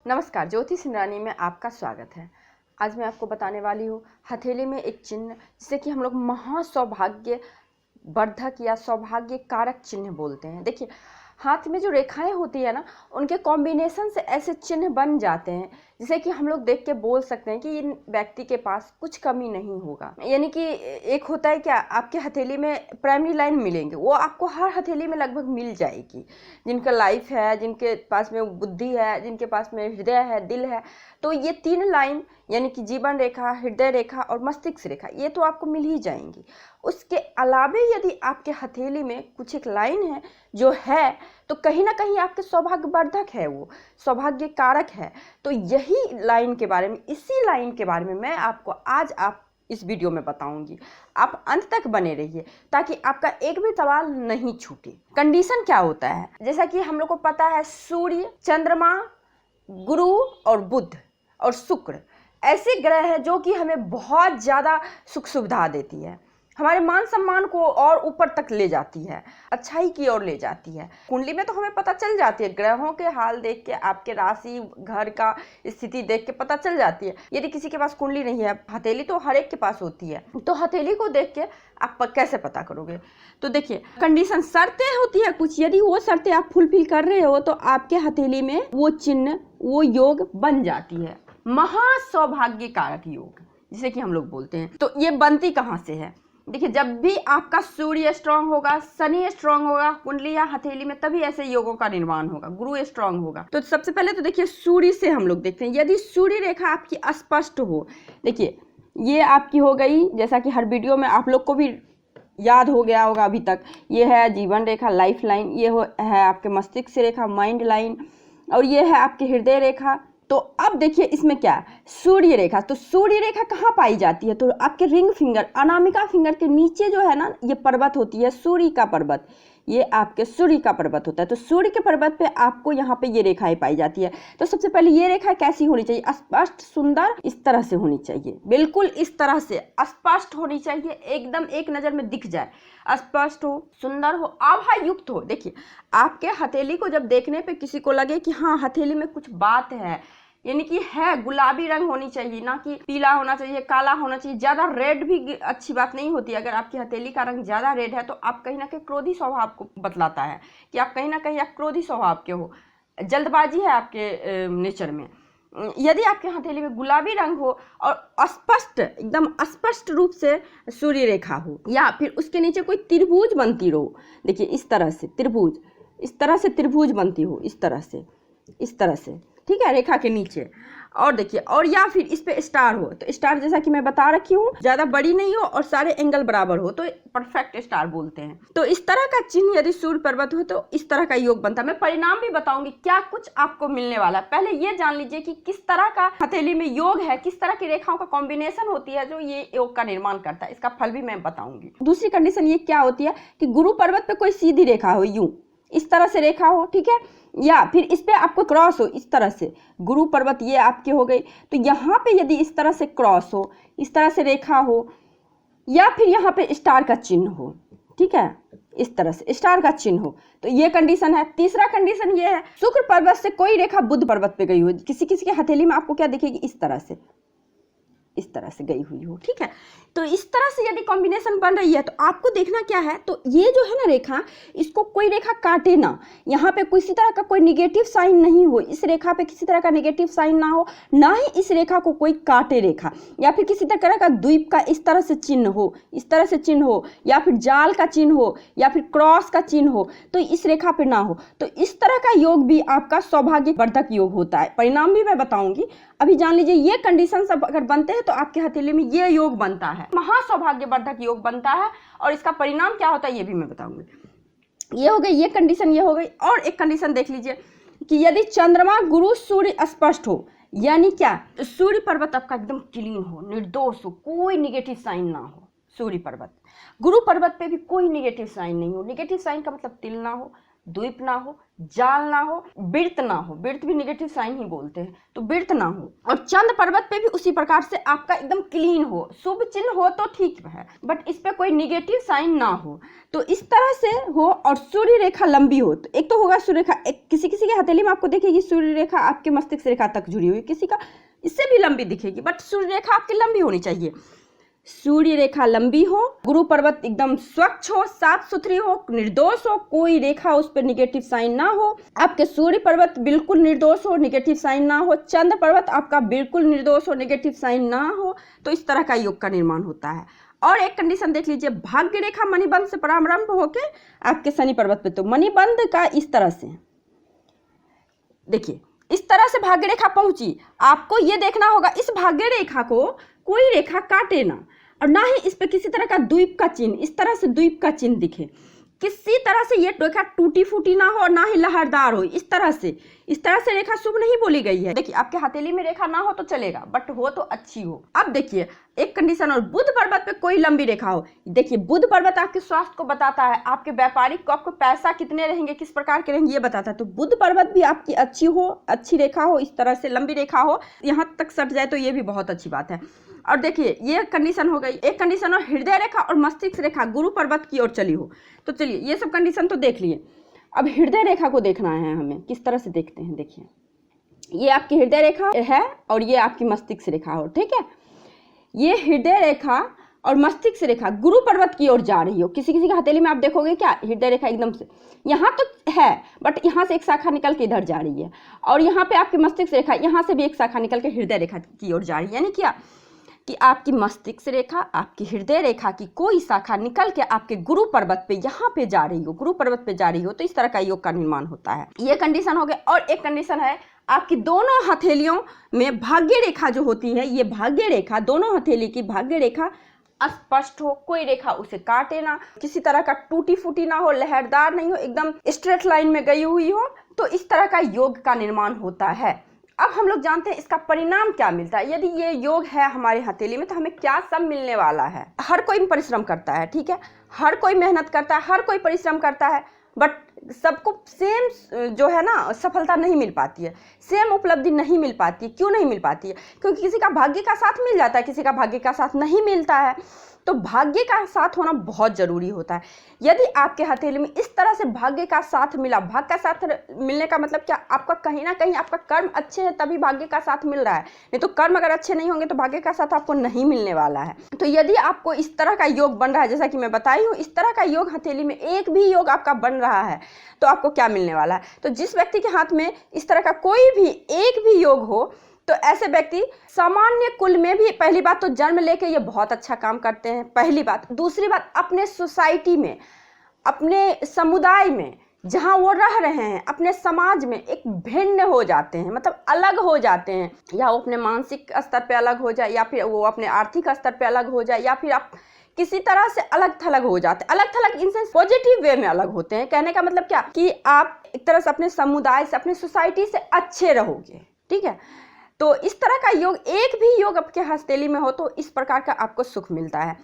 नमस्कार, ज्योति सिंगरानी में आपका स्वागत है। आज मैं आपको बताने वाली हूँ हथेली में एक चिन्ह जिसे कि हम लोग महासौभाग्य वर्धक या सौभाग्य कारक चिन्ह बोलते हैं। देखिए, हाथ में जो रेखाएं होती है ना, उनके कॉम्बिनेशन से ऐसे चिन्ह बन जाते हैं जिसे कि हम लोग देख के बोल सकते हैं कि इन व्यक्ति के पास कुछ कमी नहीं होगा। यानी कि एक होता है क्या, आपके हथेली में प्राइमरी लाइन मिलेंगे, वो आपको हर हथेली में लगभग मिल जाएगी। जिनका लाइफ है, जिनके पास में बुद्धि है, जिनके पास में हृदय है, दिल है, तो ये 3 लाइन यानी कि जीवन रेखा, हृदय रेखा और मस्तिष्क रेखा, ये तो आपको मिल ही जाएंगी। उसके अलावे यदि आपके हथेली में कुछ एक लाइन है जो है, तो कहीं ना कहीं आपके सौभाग्य वर्धक है, वो सौभाग्य कारक है। तो यही लाइन के बारे में, इसी लाइन के बारे में मैं आपको आज इस वीडियो में बताऊंगी। आप अंत तक बने रहिए ताकि आपका एक भी सवाल नहीं छूटे। कंडीशन क्या होता है, जैसा कि हम लोग को पता है, सूर्य, चंद्रमा, गुरु और बुध और शुक्र ऐसे ग्रह हैं जो कि हमें बहुत ज़्यादा सुख सुविधा देती है, हमारे मान सम्मान को और ऊपर तक ले जाती है, अच्छाई की ओर ले जाती है। कुंडली में तो हमें पता चल जाती है, ग्रहों के हाल देख के, आपके राशि घर का स्थिति देख के पता चल जाती है। यदि किसी के पास कुंडली नहीं है, हथेली तो हर एक के पापास होती है, तो हथेली को देख के आप कैसे पता करोगे? तो देखिए, कंडीशन, शर्तें होती है कुछ, यदि वो शर्तें आप फुलफिल कर रहे हो तो आपके हथेली में वो चिन्ह, वो योग बन जाती है, महासौभाग्य कारक योग जिसे कि हम लोग बोलते हैं। तो ये बनती कहाँ से है? देखिए, जब भी आपका सूर्य स्ट्रांग होगा, शनि स्ट्रांग होगा कुंडली या हथेली में, तभी ऐसे योगों का निर्माण होगा, गुरु स्ट्रांग होगा। तो सबसे पहले तो देखिए, सूर्य से हम लोग देखते हैं। यदि सूर्य रेखा आपकी स्पष्ट हो, देखिए ये आपकी हो गई, जैसा कि हर वीडियो में आप लोग को भी याद हो गया होगा अभी तक, ये है जीवन रेखा, लाइफ लाइन, ये है आपके मस्तिष्क रेखा, माइंड लाइन, और ये है आपकी हृदय रेखा। तो अब देखिए इसमें क्या है, सूर्य रेखा। तो सूर्य रेखा कहाँ पाई जाती है? तो आपके रिंग फिंगर, अनामिका फिंगर के नीचे जो है ना, ये पर्वत होती है, सूर्य का पर्वत, ये आपके सूर्य का पर्वत होता है। तो सूर्य के पर्वत पे आपको यहाँ पे ये रेखाएं पाई जाती है। तो सबसे पहले ये रेखा कैसी होनी चाहिए? स्पष्ट, सुंदर, इस तरह से होनी चाहिए, बिल्कुल इस तरह से स्पष्ट होनी चाहिए, एकदम एक नजर में दिख जाए, स्पष्ट हो, सुंदर हो, आभा युक्त हो। देखिए, आपके हथेली को जब देखने पे किसी को लगे कि हाँ हथेली में कुछ बात है, यानी कि है, गुलाबी रंग होनी चाहिए, ना कि पीला होना चाहिए, काला होना चाहिए। ज्यादा रेड भी अच्छी बात नहीं होती। अगर आपकी हथेली का रंग ज्यादा रेड है तो आप कहीं ना कहीं क्रोधी स्वभाव को बतलाता है कि आप कहीं ना कहीं आप क्रोधी स्वभाव के हो, जल्दबाजी है आपके नेचर में। यदि आपके हथेली में गुलाबी रंग हो और स्पष्ट, एकदम स्पष्ट रूप से सूर्य रेखा हो, या फिर उसके नीचे कोई त्रिभुज बनती रहो, देखिए इस तरह से त्रिभुज, इस तरह से त्रिभुज बनती हो, इस तरह से, इस तरह से, ठीक है, रेखा के नीचे। और देखिए, और या फिर इस पे स्टार हो, तो स्टार जैसा कि मैं बता रखी हूँ, ज्यादा बड़ी नहीं हो और सारे एंगल बराबर हो, तो परफेक्ट स्टार बोलते हैं। तो इस तरह का चिन्ह यदि सूर्य पर्वत हो तो इस तरह का योग बनता है। मैं परिणाम भी बताऊंगी क्या कुछ आपको मिलने वाला है। पहले ये जान लीजिए कि किस तरह का हथेली में योग है, किस तरह की रेखाओं का कॉम्बिनेशन होती है जो ये योग का निर्माण करता है, इसका फल भी मैं बताऊंगी। दूसरी कंडीशन ये क्या होती है कि गुरु पर्वत पे कोई सीधी रेखा हो, यूं इस तरह से रेखा हो, ठीक है, या फिर इस पे आपको क्रॉस हो, इस तरह से गुरु पर्वत ये आपके हो गई। तो यहाँ पे यदि इस तरह से क्रॉस हो, इस तरह से रेखा हो, या फिर यहाँ पे स्टार का चिन्ह हो, ठीक है, इस तरह से स्टार का चिन्ह हो, तो ये कंडीशन है। तीसरा कंडीशन ये है, शुक्र पर्वत से कोई रेखा बुध पर्वत पे गई हो, किसी किसी के हथेली में आपको क्या दिखेगी, इस तरह से, इस तरह से गई हुई हो, ठीक है। तो इस तरह से यदि कॉम्बिनेशन बन रही है तो आपको देखना क्या है, तो ये जो है ना रेखा, इसको कोई रेखा काटे ना, यहाँ पे किसी तरह का कोई निगेटिव साइन नहीं हो, इस रेखा पे किसी तरह का निगेटिव साइन ना हो, ना ही इस रेखा को कोई काटे रेखा, या फिर किसी तरह का द्वीप का इस तरह से चिन्ह हो, इस तरह से चिन्ह हो, या फिर जाल का चिन्ह हो, या फिर क्रॉस का चिन्ह हो, तो इस रेखा पे ना हो। तो इस तरह का योग भी आपका सौभाग्य वर्धक योग होता है। परिणाम भी मैं बताऊंगी, अभी जान लीजिए ये कंडीशन सब अगर बनते हैं तो आपके हथेली में ये योग बनता है, महासौभाग्यवर्धक योग बनता है। और इसका परिणाम क्या होता है ये भी मैं बताऊंगी। ये हो गई ये कंडीशन, ये हो गई। और एक कंडीशन देख लीजिए कि यदि चंद्रमा, गुरु, सूर्य स्पष्ट हो, यानी क्या, तो सूर्य पर्वत आपका एकदम क्लीन हो, निर्दोष हो, कोई निगेटिव साइन ना हो, सूर्य पर्वत। गुरु पर्वत पे भी कोई निगेटिव साइन नहीं हो, निगेटिव साइन का मतलब तिल ना हो, द्वीप ना हो, जाल ना हो, बिर्त ना हो, बिर्त भी नेगेटिव साइन ही बोलते हैं, तो बिर्त ना हो, और चंद्र पर्वत पे भी उसी प्रकार से आपका एकदम क्लीन हो, शुभ चिन्ह हो तो ठीक है, बट इस पे कोई नेगेटिव साइन ना हो, तो इस तरह से हो, और सूर्य रेखा लंबी हो। तो एक तो होगा सूर्य रेखा, किसी किसी के हथेली में आपको देखेगी सूर्य रेखा आपके मस्तिष्क रेखा तक जुड़ी हुई, किसी का इससे भी लंबी दिखेगी, बट सूर्य रेखा आपकी लंबी होनी चाहिए। सूर्य रेखा लंबी हो, गुरु पर्वत एकदम स्वच्छ हो, साफ सुथरी हो, निर्दोष हो, कोई रेखा उस पर निगेटिव साइन ना हो, आपके सूर्य पर्वत बिल्कुल निर्दोष हो, निगेटिव साइन ना हो, चंद्र पर्वत आपका बिल्कुल निर्दोष हो, निगेटिव साइन ना हो, तो इस तरह का योग का निर्माण होता है। और एक कंडीशन देख लीजिए, भाग्य रेखा मणिबंध से प्रारंभ होके आपके शनि पर्वत पे, तो मणिबंध का इस तरह से देखिए, इस तरह से भाग्य रेखा पहुंची, आपको ये देखना होगा इस भाग्य रेखा को कोई रेखा काटे ना, और ना ही इस पे किसी तरह का द्वीप का चिन्ह, इस तरह से द्वीप का चिन्ह दिखे, किसी तरह से ये रेखा टूटी फूटी ना हो, ना ही लहरदार हो, इस तरह से रेखा शुभ नहीं बोली गई है। देखिए, आपके हथेली में रेखा ना हो तो चलेगा, बट हो तो अच्छी हो। अब देखिए एक कंडीशन, और बुध पर्वत पे कोई लंबी रेखा हो। देखिए, बुध पर्वत आपके स्वास्थ्य को बताता है, आपके व्यापारिक को, आपको पैसा कितने रहेंगे, किस प्रकार के रहेंगे, ये बताता है। तो बुध पर्वत भी आपकी अच्छी हो, अच्छी रेखा हो, इस तरह से लंबी रेखा हो, यहाँ तक सट जाए तो ये भी बहुत अच्छी बात है। और देखिए, ये कंडीशन हो गई। एक कंडीशन हो हृदय रेखा और मस्तिष्क रेखा गुरु पर्वत की ओर चली हो। तो चलिए, ये सब कंडीशन तो देख लिए। अब हृदय रेखा को देखना है हमें, किस तरह से देखते हैं। देखिए, ये आपकी हृदय रेखा है और ये आपकी मस्तिष्क रेखा हो, ठीक है। ये हृदय रेखा और मस्तिष्क रेखा गुरु पर्वत की ओर जा रही हो। किसी किसी के हथेली में आप देखोगे क्या, हृदय रेखा एकदम से यहाँ तो है, बट यहाँ से एक शाखा निकल के इधर जा रही है, और यहाँ पे आपकी मस्तिष्क रेखा, यहाँ से भी एक शाखा निकल के हृदय रेखा की ओर जा रही है। यानी क्या कि आपकी मस्तिष्क रेखा, आपकी हृदय रेखा की कोई शाखा निकल के आपके गुरु पर्वत पे यहाँ पे जा रही हो, गुरु पर्वत पे जा रही हो, तो इस तरह का योग का निर्माण होता है। ये कंडीशन हो गया। और एक कंडीशन है, आपकी दोनों हथेलियों में भाग्य रेखा जो होती है, ये भाग्य रेखा, दोनों हथेली की भाग्य रेखा स्पष्ट हो, कोई रेखा उसे काटे ना, किसी तरह का टूटी फूटी ना हो, लहरदार नहीं हो, एकदम स्ट्रेट लाइन में गई हुई हो, तो इस तरह का योग का निर्माण होता है। अब हम लोग जानते हैं इसका परिणाम क्या मिलता है। यदि ये योग है हमारे हथेली में, तो हमें क्या सब मिलने वाला है। हर कोई परिश्रम करता है, ठीक है, हर कोई मेहनत करता है, हर कोई परिश्रम करता है, बट सबको सेम जो है ना सफलता नहीं मिल पाती है, सेम उपलब्धि नहीं मिल पाती है। क्यों नहीं मिल पाती है? क्योंकि किसी का भाग्य का साथ मिल जाता है, किसी का भाग्य का साथ नहीं मिलता है। तो भाग्य का साथ होना बहुत जरूरी होता है। यदि आपके हथेली में इस तरह से भाग्य का साथ मिला, भाग्य का साथ मिलने का मतलब क्या, आपका कहीं ना कहीं आपका कर्म अच्छे है तभी भाग्य का साथ मिल रहा है, नहीं तो कर्म अगर अच्छे नहीं होंगे तो भाग्य का साथ आपको नहीं मिलने वाला है। तो यदि आपको इस तरह का योग बन रहा है, जैसा कि मैं बताई हूँ, इस तरह का योग हथेली में एक भी योग आपका बन रहा है, तो आपको क्या मिलने वाला है। तो जिस व्यक्ति के हाथ में इस तरह का कोई भी एक भी योग हो, तो ऐसे व्यक्ति सामान्य कुल में भी, पहली बात तो जन्म लेके ये बहुत अच्छा काम करते हैं, पहली बात। दूसरी बात, अपने सोसाइटी में, अपने समुदाय में जहाँ वो रह रहे हैं, अपने समाज में एक भिन्न हो जाते हैं, मतलब अलग हो जाते हैं। या वो अपने मानसिक स्तर पे अलग हो जाए, या फिर वो अपने आर्थिक स्तर पे अलग हो जाए, या फिर आप किसी तरह से अलग थलग हो जाते हैं। अलग थलग इन सेंस पॉजिटिव वे में अलग होते हैं। कहने का मतलब क्या कि आप एक तरह से अपने समुदाय से, अपने सोसाइटी से अच्छे रहोगे, ठीक है। तो इस तरह का योग, एक भी योग आपके हथेली में हो तो इस प्रकार का आपको सुख मिलता है,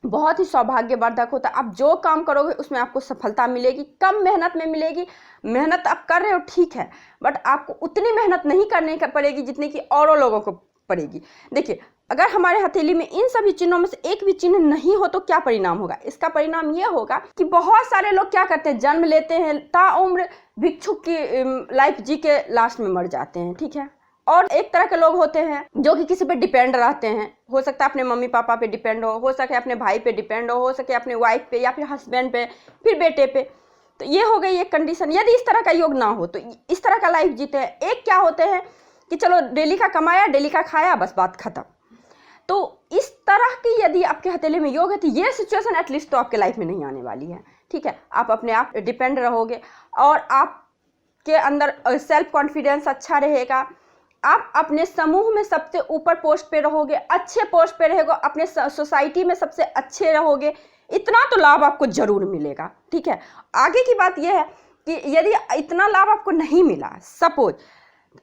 बहुत ही सौभाग्यवर्धक होता है। आप जो काम करोगे उसमें आपको सफलता मिलेगी, कम मेहनत में मिलेगी। मेहनत आप कर रहे हो ठीक है, बट आपको उतनी मेहनत नहीं करनी पड़ेगी जितनी कि औरों लोगों को पड़ेगी। देखिए, अगर हमारे हथेली में इन सभी चिन्हों में से एक भी चिन्ह नहीं हो तो क्या परिणाम होगा। इसका परिणाम यह होगा कि बहुत सारे लोग क्या करते हैं, जन्म लेते हैं, ताउम्र भिक्षुक की लाइफ जी के लास्ट में मर जाते हैं, ठीक है। और एक तरह के लोग होते हैं जो कि किसी पे डिपेंड रहते हैं, हो सकता है अपने मम्मी पापा पे डिपेंड हो सके अपने भाई पे डिपेंड हो सके अपने वाइफ पे, या फिर हस्बैंड पे, फिर बेटे पे। तो ये हो गई एक कंडीशन। यदि इस तरह का योग ना हो तो इस तरह का लाइफ जीते हैं। एक क्या होते हैं कि चलो डेली का कमाया, डेली का खाया, बस बात खत्म। तो इस तरह की यदि आपके हथेली में योग है तो ये सिचुएशन एटलीस्ट तो आपके लाइफ में नहीं आने वाली है, ठीक है। आप अपने आप डिपेंड रहोगे और आपके अंदर सेल्फ कॉन्फिडेंस अच्छा रहेगा। आप अपने समूह में सबसे ऊपर पोस्ट पे रहोगे, अच्छे पोस्ट पे रहोगे, अपने सोसाइटी में सबसे अच्छे रहोगे। इतना तो लाभ आपको जरूर मिलेगा, ठीक है। आगे की बात यह है कि यदि इतना लाभ आपको नहीं मिला, सपोज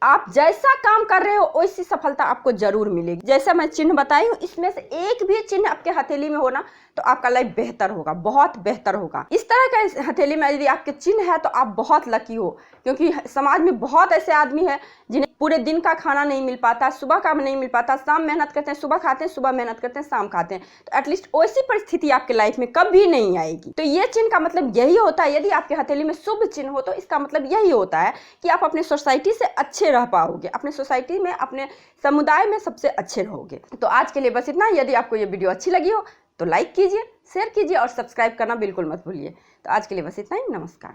आप जैसा काम कर रहे हो वैसी सफलता आपको जरूर मिलेगी। जैसा मैं चिन्ह बताई हूँ, इसमें से एक भी चिन्ह आपके हथेली में हो ना, तो आपका लाइफ बेहतर होगा, बहुत बेहतर होगा। इस तरह का हथेली में यदि आपके चिन्ह है तो आप बहुत लकी हो, क्योंकि समाज में बहुत ऐसे आदमी हैं जिन्हें पूरे दिन का खाना नहीं मिल पाता, सुबह का नहीं मिल पाता, शाम मेहनत करते हैं, सुबह खाते हैं, सुबह मेहनत करते हैं, शाम खाते हैं। तो एटलीस्ट वैसी परिस्थिति आपके लाइफ में कभी नहीं आएगी। तो ये चिन्ह का मतलब यही होता है, यदि आपके हथेली में शुभ चिन्ह हो तो इसका मतलब यही होता है कि आप अपने सोसाइटी से अच्छे रह पाओगे, अपने सोसाइटी में, अपने समुदाय में सबसे अच्छे रहोगे। तो आज के लिए बस इतना। यदि आपको ये वीडियो अच्छी लगी हो तो लाइक कीजिए, शेयर कीजिए और सब्सक्राइब करना बिल्कुल मत भूलिए। तो आज के लिए बस इतना ही। नमस्कार।